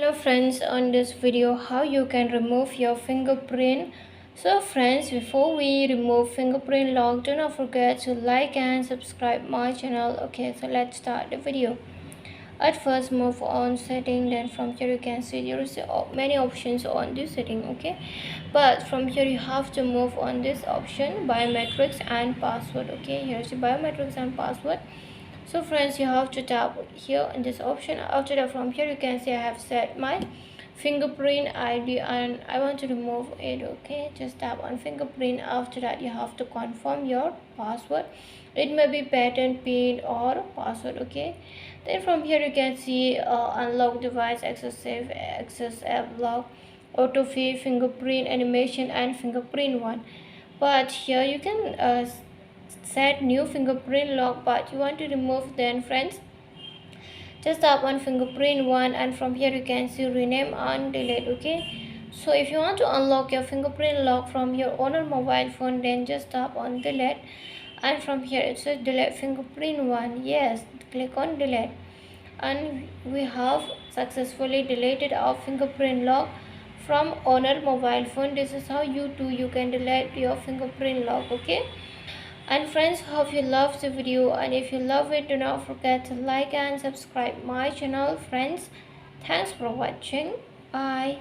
Hello friends, on this video how you can remove your fingerprint. So friends, before we remove fingerprint lock, do not forget to like and subscribe my channel. Okay, so let's start the video. At first move on setting, then from here you can see there is many options on this setting. Okay, but from here you have to move on this option biometrics and password. Okay, here's the biometrics and password. So friends, you have to tap here in this option. After that, from here you can see I have set my fingerprint ID and I want to remove it. Okay, just tap on fingerprint. After that, you have to confirm your password. It may be pattern, pin or password. Okay, then from here you can see unlock device, access safe, access app lock, autofill, fingerprint animation and fingerprint one. But here you can set new fingerprint lock, but you want to remove, then friends, just tap on fingerprint one and from here you can see rename and delete. Okay, so if you want to unlock your fingerprint lock from your owner mobile phone, then just tap on delete and from here it says delete fingerprint one. Yes, click on delete and we have successfully deleted our fingerprint lock from owner mobile phone. This is how you too you can delete your fingerprint lock. Okay, and friends, hope you love the video, and if you love it, do not forget to like and subscribe my channel. Friends, thanks for watching. Bye.